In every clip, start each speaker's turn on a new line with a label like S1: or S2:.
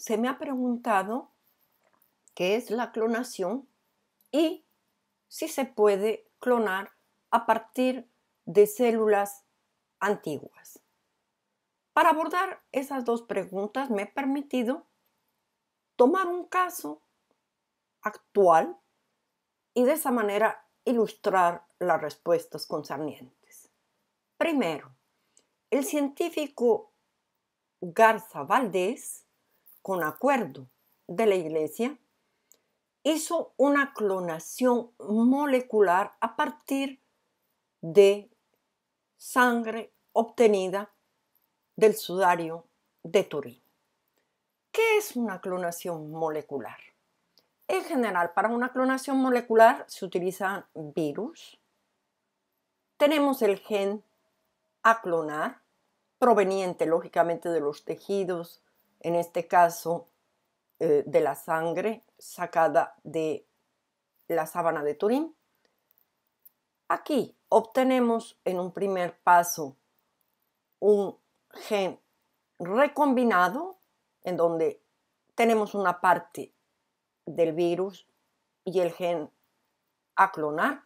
S1: se me ha preguntado qué es la clonación y si se puede clonar a partir de células antiguas. Para abordar esas dos preguntas me he permitido tomar un caso actual y de esa manera ilustrar las respuestas concernientes. Primero, el científico Garza Valdés, con acuerdo de la Iglesia, hizo una clonación molecular a partir de sangre obtenida del sudario de Turín. ¿Qué es una clonación molecular? En general, para una clonación molecular se utilizan virus. Tenemos el gen a clonar, proveniente lógicamente de los tejidos, en este caso de la sangre sacada de la sábana de Turín. Aquí obtenemos en un primer paso un gen recombinado, en donde tenemos una parte del virus y el gen a clonar.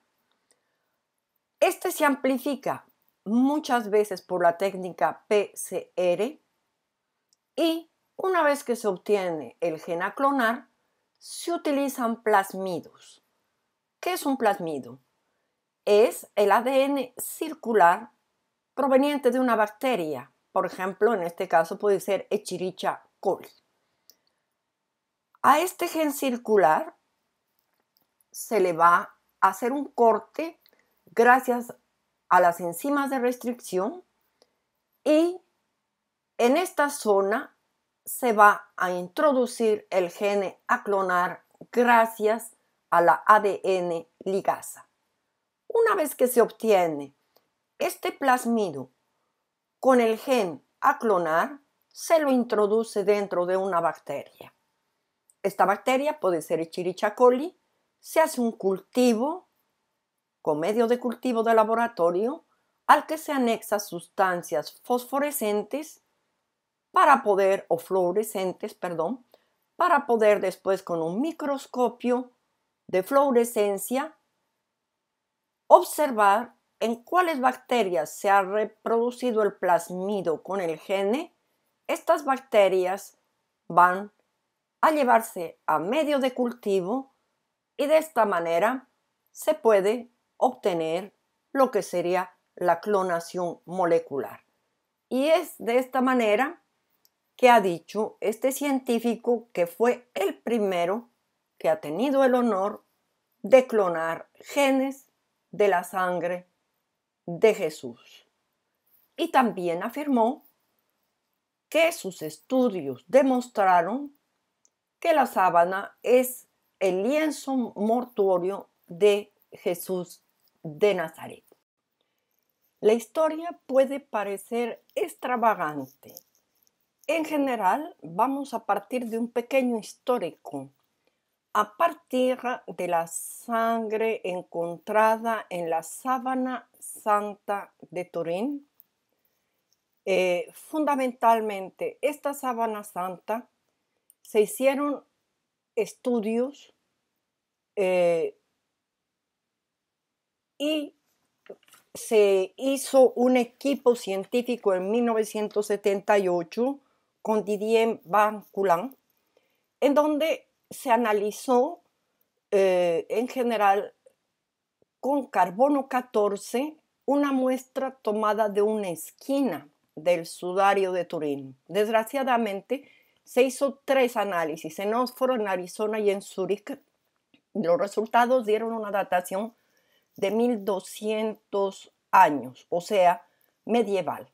S1: Este se amplifica muchas veces por la técnica PCR y una vez que se obtiene el gen a clonar, se utilizan plasmidos. ¿Qué es un plasmido? Es el ADN circular proveniente de una bacteria. Por ejemplo, en este caso puede ser Escherichia coli. A este gen circular se le va a hacer un corte gracias a las enzimas de restricción y en esta zona se va a introducir el gen a clonar gracias a la ADN ligasa. Una vez que se obtiene este plasmido con el gen a clonar, se lo introduce dentro de una bacteria. Esta bacteria puede ser Escherichia coli, se hace un cultivo con medio de cultivo de laboratorio al que se anexa sustancias fosforescentes o fluorescentes, para poder después con un microscopio de fluorescencia observar en cuáles bacterias se ha reproducido el plasmido con el gen. Estas bacterias van a llevarse a medio de cultivo y de esta manera se puede obtener lo que sería la clonación molecular. Y es de esta manera que ha dicho este científico que fue el primero que ha tenido el honor de clonar genes de la sangre de Jesús. Y también afirmó que sus estudios demostraron que la sábana es el lienzo mortuorio de Jesús de Nazaret. La historia puede parecer extravagante. En general, vamos a partir de un pequeño histórico. A partir de la sangre encontrada en la sábana santa de Turín, fundamentalmente esta sábana santa, se hicieron estudios y se hizo un equipo científico en 1978 con Didier Van Coulan, en donde se analizó en general con carbono 14 una muestra tomada de una esquina del sudario de Turín. Desgraciadamente se hizo 3 análisis en Oxford, en Arizona y en Zúrich. Los resultados dieron una datación de 1200 años, o sea, medieval.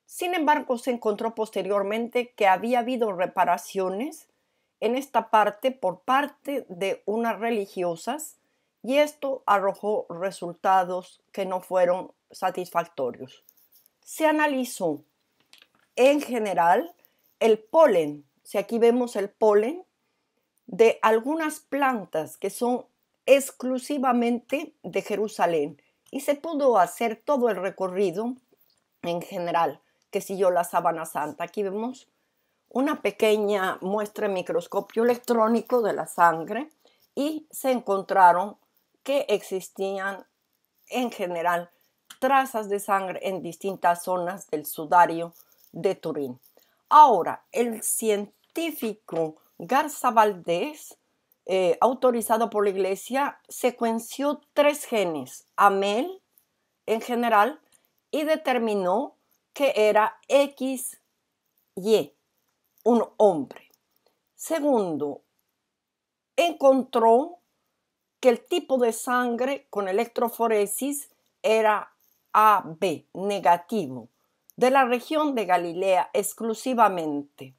S1: Sin embargo, se encontró posteriormente que había habido reparaciones en esta parte por parte de unas religiosas y esto arrojó resultados que no fueron satisfactorios. Se analizó en general el polen, si aquí vemos el polen de algunas plantas que son exclusivamente de Jerusalén y se pudo hacer todo el recorrido en general que siguió la sábana santa. Aquí vemos una pequeña muestra en microscopio electrónico de la sangre y se encontraron que existían en general trazas de sangre en distintas zonas del sudario de Turín. Ahora, el científico Garza Valdés, autorizado por la Iglesia, secuenció 3 genes, AMEL en general, y determinó que era XY, un hombre. Segundo, encontró que el tipo de sangre con electroforesis era AB, negativo, de la región de Galilea exclusivamente.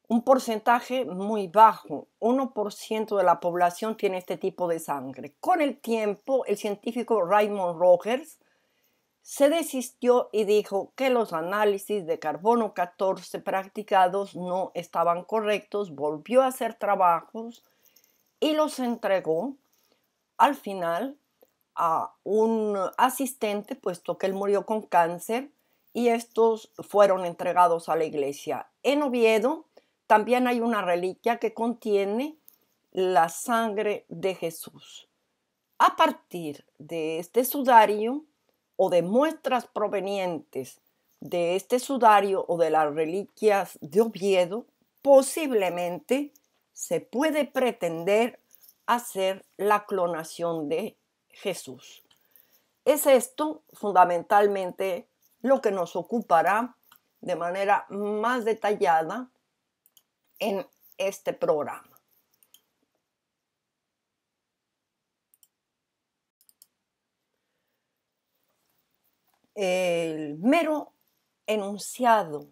S1: Un porcentaje muy bajo, 1% de la población tiene este tipo de sangre. Con el tiempo, el científico Raymond Rogers se desistió y dijo que los análisis de carbono 14 practicados no estaban correctos, volvió a hacer trabajos y los entregó al final a un asistente, puesto que él murió con cáncer, y estos fueron entregados a la iglesia. En Oviedo también hay una reliquia que contiene la sangre de Jesús. A partir de este sudario o de muestras provenientes de este sudario o de las reliquias de Oviedo, posiblemente se puede pretender hacer la clonación de Jesús. Es esto fundamentalmente lo que nos ocupará de manera más detallada en este programa. El mero enunciado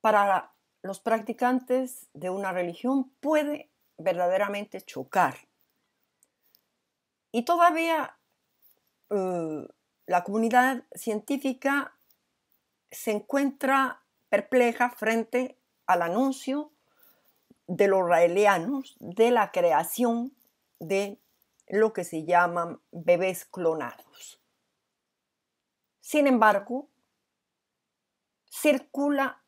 S1: para los practicantes de una religión puede verdaderamente chocar. Y todavía la comunidad científica se encuentra perpleja frente al anuncio de los raelianos de la creación de lo que se llaman bebés clonados. Sin embargo, circula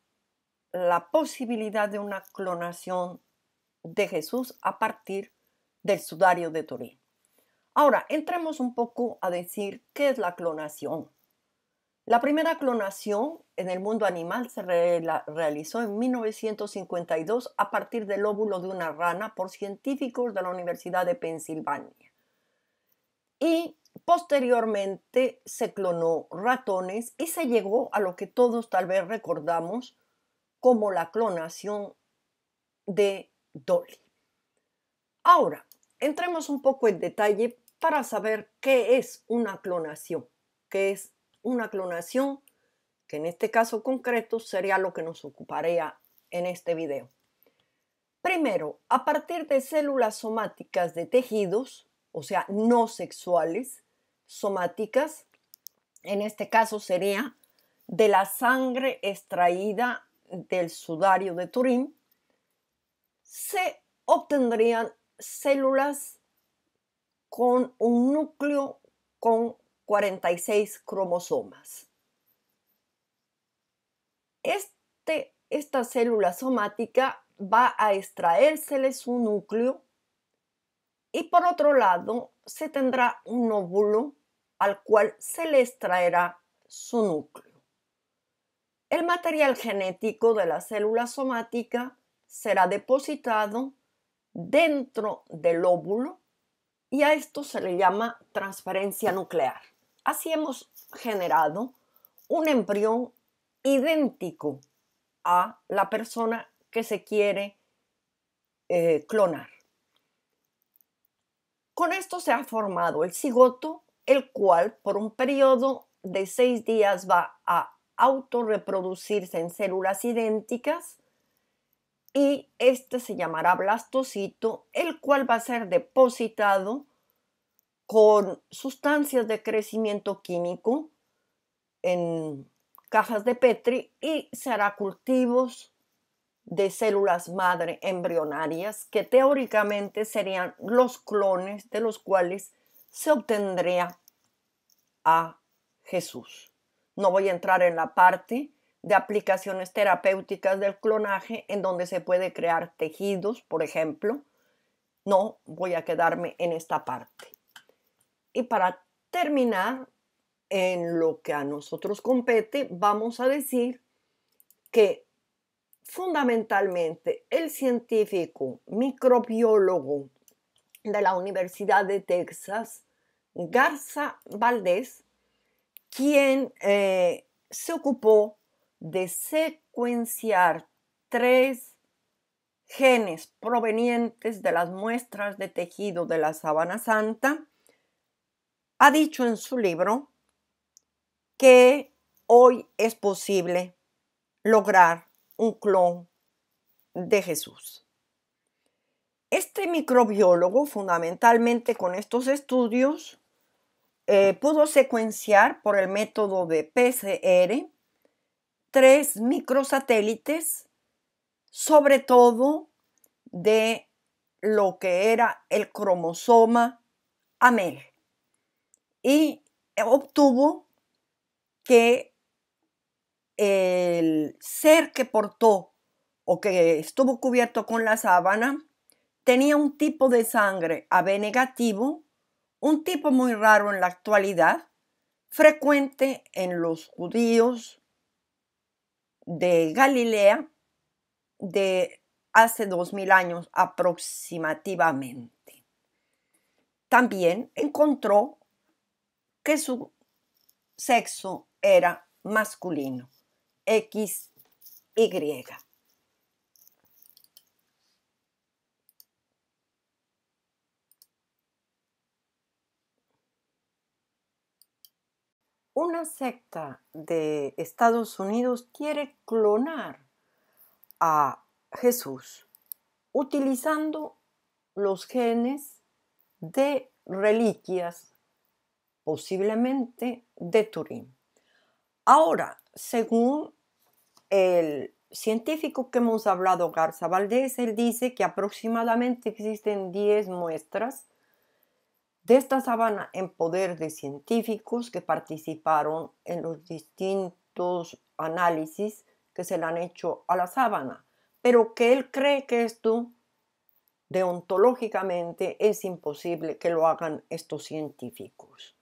S1: la posibilidad de una clonación de Jesús a partir del sudario de Turín. Ahora, entremos un poco a decir qué es la clonación. La primera clonación en el mundo animal se realizó en 1952 a partir del óvulo de una rana por científicos de la Universidad de Pensilvania. Y posteriormente se clonó ratones y se llegó a lo que todos tal vez recordamos como la clonación de Dolly. Ahora, entremos un poco en detalle para saber qué es una clonación. ¿Qué es una clonación? Que en este caso concreto sería lo que nos ocuparía en este video. Primero, a partir de células somáticas de tejidos, o sea, no sexuales, somáticas, en este caso sería de la sangre extraída del sudario de Turín, se obtendrían células con un núcleo con 46 cromosomas. Esta célula somática va a extraérsele su núcleo y por otro lado se tendrá un óvulo al cual se le extraerá su núcleo. El material genético de la célula somática será depositado dentro del óvulo y a esto se le llama transferencia nuclear. Así hemos generado un embrión idéntico a la persona que se quiere clonar. Con esto se ha formado el cigoto, el cual por un periodo de 6 días va a autorreproducirse en células idénticas y este se llamará blastocito, el cual va a ser depositado con sustancias de crecimiento químico en cajas de Petri y se hará cultivos de células madre embrionarias que teóricamente serían los clones de los cuales se obtendría a Jesús. No voy a entrar en la parte de aplicaciones terapéuticas del clonaje en donde se puede crear tejidos, por ejemplo. No voy a quedarme en esta parte. Y para terminar, en lo que a nosotros compete, vamos a decir que fundamentalmente el científico microbiólogo de la Universidad de Texas, Garza Valdés, quien se ocupó de secuenciar 3 genes provenientes de las muestras de tejido de la sábana santa, ha dicho en su libro que hoy es posible lograr un clon de Jesús. Este microbiólogo, fundamentalmente con estos estudios, pudo secuenciar por el método de PCR 3 microsatélites, sobre todo de lo que era el cromosoma AMEL, y obtuvo que el ser que portó o que estuvo cubierto con la sábana tenía un tipo de sangre AB negativo, un tipo muy raro en la actualidad, frecuente en los judíos de Galilea de hace 2000 años aproximadamente. También encontró que su sexo era masculino, XY. Una secta de Estados Unidos quiere clonar a Jesús utilizando los genes de reliquias, posiblemente de Turín. Ahora, según el científico que hemos hablado, Garza Valdés, él dice que aproximadamente existen 10 muestras de esta sábana en poder de científicos que participaron en los distintos análisis que se le han hecho a la sábana, pero que él cree que esto deontológicamente es imposible que lo hagan estos científicos.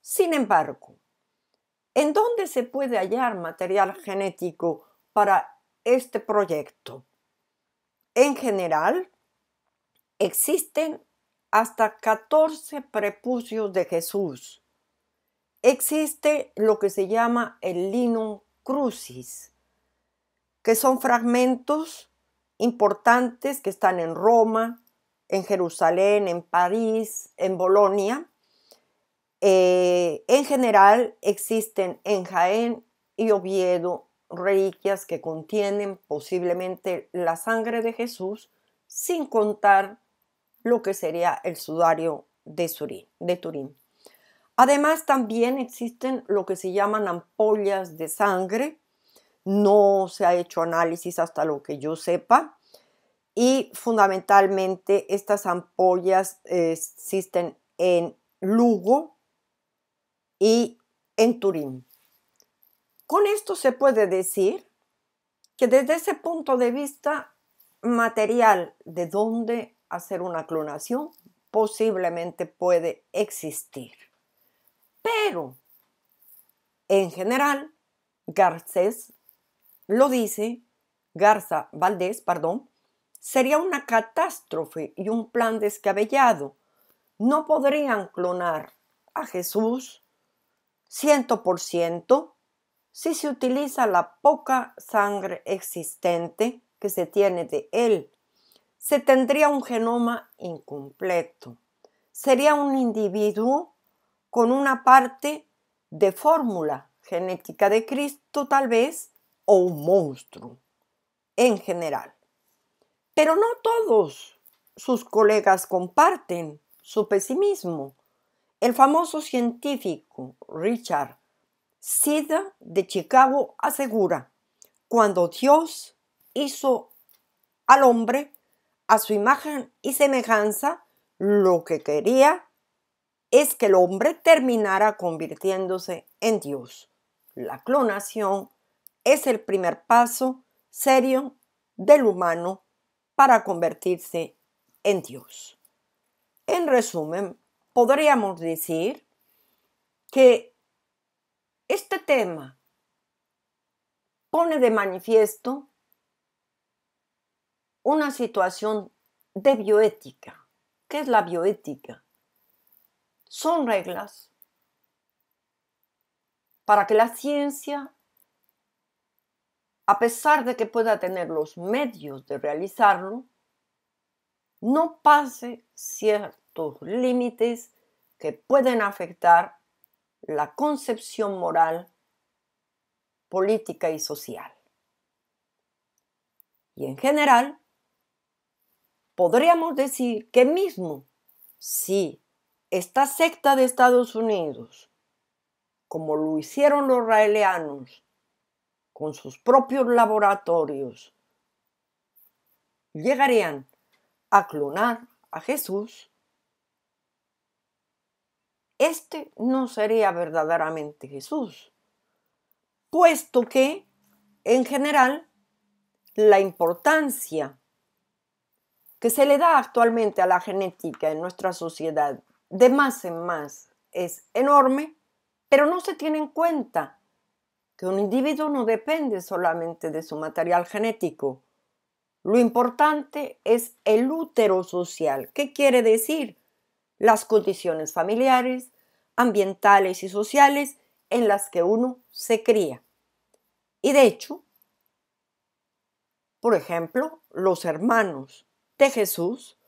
S1: Sin embargo, ¿en dónde se puede hallar material genético para este proyecto? En general, existen hasta 14 prepucios de Jesús. Existe lo que se llama el Linum Crucis, que son fragmentos importantes que están en Roma, en Jerusalén, en París, en Bolonia. En general existen en Jaén y Oviedo reliquias que contienen posiblemente la sangre de Jesús, sin contar lo que sería el sudario de Turín. Además, también existen lo que se llaman ampollas de sangre. No se ha hecho análisis hasta lo que yo sepa. Y fundamentalmente estas ampollas existen en Lugo y en Turín. Con esto se puede decir que desde ese punto de vista material de dónde hacer una clonación posiblemente puede existir. Pero, en general, Garza Valdés, sería una catástrofe y un plan descabellado. No podrían clonar a Jesús 100% si se utiliza la poca sangre existente que se tiene de él. Se tendría un genoma incompleto. Sería un individuo con una parte de fórmula genética de Cristo tal vez, o un monstruo en general. Pero no todos sus colegas comparten su pesimismo. El famoso científico Richard Sida de Chicago asegura: cuando Dios hizo al hombre a su imagen y semejanza, lo que quería es que el hombre terminara convirtiéndose en Dios. La clonación es el primer paso serio del humano para convertirse en Dios. En resumen, podríamos decir que este tema pone de manifiesto una situación de bioética. ¿Qué es la bioética? Son reglas para que la ciencia, a pesar de que pueda tener los medios de realizarlo, no pase ciertos límites que pueden afectar la concepción moral, política y social. Y en general, podríamos decir que mismo si esta secta de Estados Unidos, como lo hicieron los raelianos con sus propios laboratorios, llegarían a clonar a Jesús, este no sería verdaderamente Jesús, puesto que, en general, la importancia que se le da actualmente a la genética en nuestra sociedad de más en más es enorme, pero no se tiene en cuenta que un individuo no depende solamente de su material genético. Lo importante es el útero social. ¿Qué quiere decir? Las condiciones familiares, ambientales y sociales en las que uno se cría. Y de hecho, por ejemplo, los hermanos de Jesús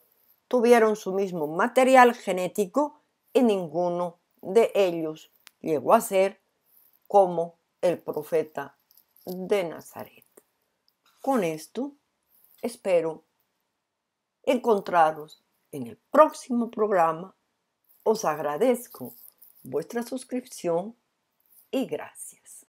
S1: tuvieron su mismo material genético y ninguno de ellos llegó a ser como el profeta de Nazaret. Con esto espero encontraros en el próximo programa. Os agradezco vuestra suscripción y gracias.